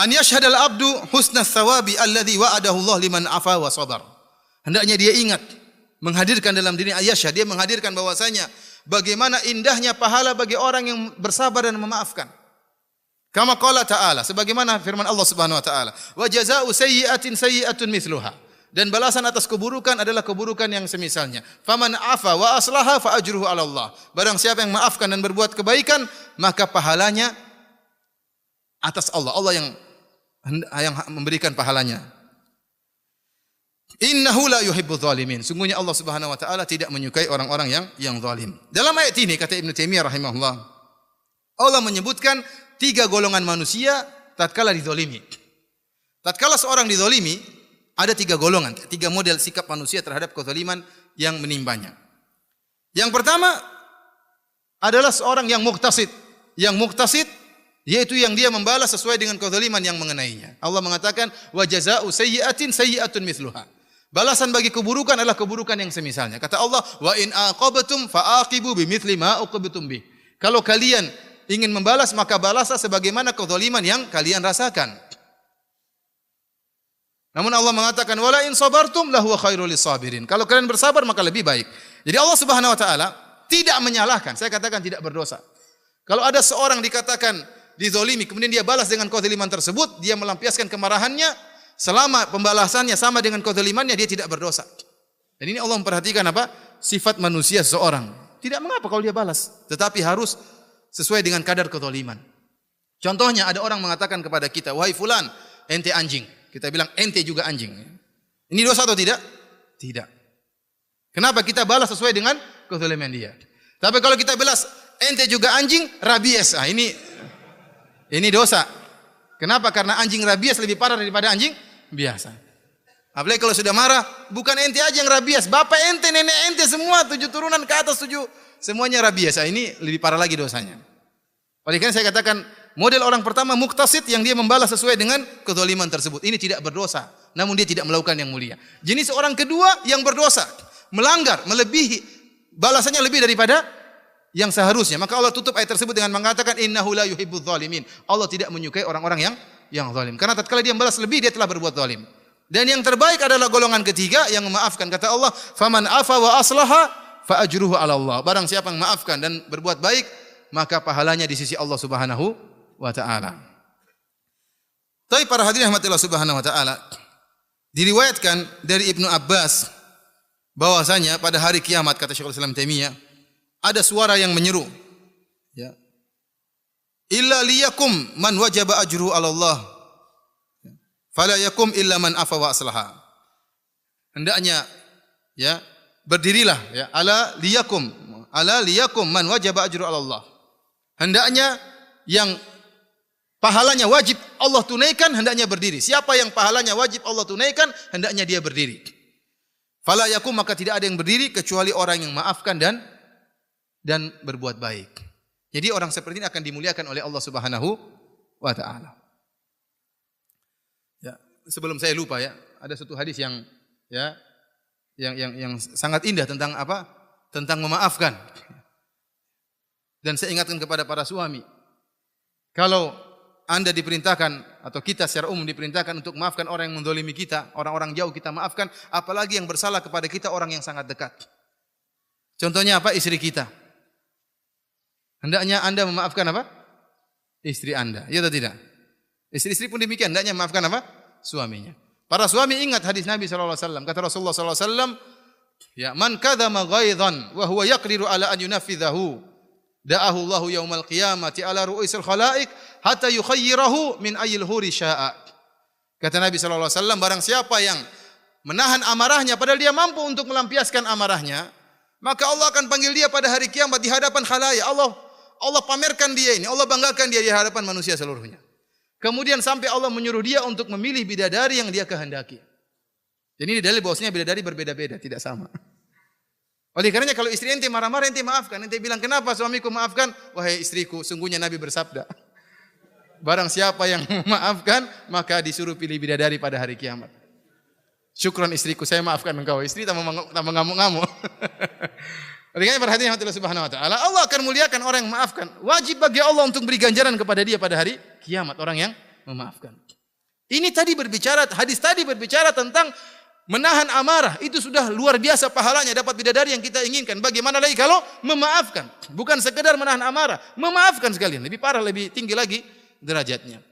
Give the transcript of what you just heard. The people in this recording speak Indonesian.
An yashhadal abdu husnas thawabi alladhi wa'adahu Allah liman afa wa sabar. Hendaknya dia ingat, menghadirkan dalam diri Aisyah, dia menghadirkan bahwasanya bagaimana indahnya pahala bagi orang yang bersabar dan memaafkan. Kama qala ta'ala, sebagaimana firman Allah Subhanahu wa taala, wa jazaa'u sayyi'atin sayyi'atun mithluha. Dan balasan atas keburukan adalah keburukan yang semisalnya. Faman afa wa aslaha fa ajruhu 'ala Allah. Barang siapa yang maafkan dan berbuat kebaikan, maka pahalanya atas Allah. Allah yang memberikan pahalanya. Innahu la yuhibbudz zalimin. Sungguhnya Allah Subhanahu wa taala tidak menyukai orang-orang yang zalim. Dalam ayat ini kata Ibnu Taimiyah rahimahullah, Allah menyebutkan 3 golongan manusia tatkala dizalimi. Tatkala seorang dizalimi, ada 3 golongan, 3 model sikap manusia terhadap kezaliman yang menimpanya. Yang pertama adalah seorang yang muqtasid. Yang muqtasid yaitu yang dia membalas sesuai dengan kezaliman yang mengenainya. Allah mengatakan wa jazaa'u sayyi'atin sayyi'atun mithluha. Balasan bagi keburukan adalah keburukan yang semisalnya. Kata Allah, wa in aqabtum fa'aqibu bimithli ma uqibtum bih. Kalau kalian ingin membalas, maka balaslah sebagaimana kezaliman yang kalian rasakan. Namun Allah mengatakan wala in sabartum lahu khairul lisabirin. Kalau kalian bersabar maka lebih baik. Jadi Allah Subhanahu wa taala tidak menyalahkan. Saya katakan tidak berdosa. Kalau ada seorang dikatakan dizalimi kemudian dia balas dengan kezaliman tersebut, dia melampiaskan kemarahannya, selama pembalasannya sama dengan kezalimannya, dia tidak berdosa. Dan ini Allah memperhatikan apa? Sifat manusia seseorang. Tidak mengapa kalau dia balas, tetapi harus sesuai dengan kadar kezaliman. Contohnya ada orang mengatakan kepada kita, "Wahai fulan, ente anjing." Kita bilang ente juga anjing. Ini dosa atau tidak? Tidak. Kenapa? Kita balas sesuai dengan kezaliman dia. Tapi kalau kita balas ente juga anjing, rabies. Ah, ini dosa. Kenapa? Karena anjing rabies lebih parah daripada anjing biasa. Apalagi kalau sudah marah, bukan ente aja yang rabies, bapak ente, nenek ente semua 7 turunan ke atas 7 semuanya rabies. Ah, ini lebih parah lagi dosanya. Oleh karena saya katakan model orang pertama muqtasid yang dia membalas sesuai dengan kezaliman tersebut. Ini tidak berdosa, namun dia tidak melakukan yang mulia. Jenis orang kedua yang berdosa, melanggar, melebihi, balasannya lebih daripada yang seharusnya. Maka Allah tutup ayat tersebut dengan mengatakan innahu la yuhibbudz zalimin. Allah tidak menyukai orang-orang yang zalim. Karena tatkala dia membalas lebih, dia telah berbuat zalim. Dan yang terbaik adalah golongan ketiga yang memaafkan. Kata Allah, "Faman afa wa aslaha fa ajruhu 'ala Allah." Barang siapa yang memaafkan dan berbuat baik, maka pahalanya di sisi Allah Subhanahu wa taala. Tapi para hadirin rahmatillah Subhanahu wa taala, diriwayatkan dari Ibnu Abbas bahwasanya pada hari kiamat kata Syekhul Islam Taimiyah ada suara yang menyeru, ya. Illa liyakum man wajaba ajruhu 'ala Allah. Fala yakum illa man afa wa aslaha. Hendaknya ya, berdirilah ya, ala liyakum man wajaba ajruhu 'ala Allah. Hendaknya yang pahalanya wajib Allah tunaikan, hendaknya berdiri. Siapa yang pahalanya wajib Allah tunaikan, hendaknya dia berdiri. Fala yakum, maka tidak ada yang berdiri kecuali orang yang maafkan dan berbuat baik. Jadi orang seperti ini akan dimuliakan oleh Allah Subhanahu wa taala. Ya, sebelum saya lupa ya, ada satu hadis yang sangat indah tentang apa? Tentang memaafkan. Dan saya ingatkan kepada para suami, kalau Anda diperintahkan atau kita secara umum diperintahkan untuk maafkan orang yang menzalimi kita, orang-orang jauh kita maafkan, apalagi yang bersalah kepada kita, orang yang sangat dekat. Contohnya apa? Istri kita. Hendaknya Anda memaafkan apa? Istri Anda. Ya atau tidak? Istri-istri pun demikian, hendaknya memaafkan apa? Suaminya. Para suami ingat hadis Nabi SAW. Kata Rasulullah SAW, ya, man kadzama ghaidhan wa huwa yaqdiru ala an yunafidhahu da'ahu Allahu yaumal qiyamati ala ru'usil khalaiq hatta yukhayyirahu min ayyil huri sya'a. Kata Nabi SAW, barang siapa yang menahan amarahnya padahal dia mampu untuk melampiaskan amarahnya, maka Allah akan panggil dia pada hari kiamat di hadapan khalayak. Allah pamerkan dia ini, Allah banggakan dia di hadapan manusia seluruhnya. Kemudian sampai Allah menyuruh dia untuk memilih bidadari yang dia kehendaki. Jadi ini dalil bahwasanya bidadari berbeda-beda, tidak sama. Oleh karenanya kalau istri ente marah-marah, ente maafkan. Ente bilang, kenapa suamiku maafkan? Wahai istriku, sungguhnya Nabi bersabda, barang siapa yang memaafkan, maka disuruh pilih bidadari pada hari kiamat. Syukran istriku, saya maafkan engkau. Istri tambah ngamuk-ngamuk. Oleh karena perhatian Allah Subhanahu wa taala, Allah akan muliakan orang yang memaafkan. Wajib bagi Allah untuk beri ganjaran kepada dia pada hari kiamat, orang yang memaafkan. Ini tadi hadis tadi berbicara tentang menahan amarah. Itu sudah luar biasa pahalanya, dapat bidadari yang kita inginkan. Bagaimana lagi kalau memaafkan? Bukan sekedar menahan amarah, memaafkan sekalian. Lebih parah, lebih tinggi lagi derajatnya.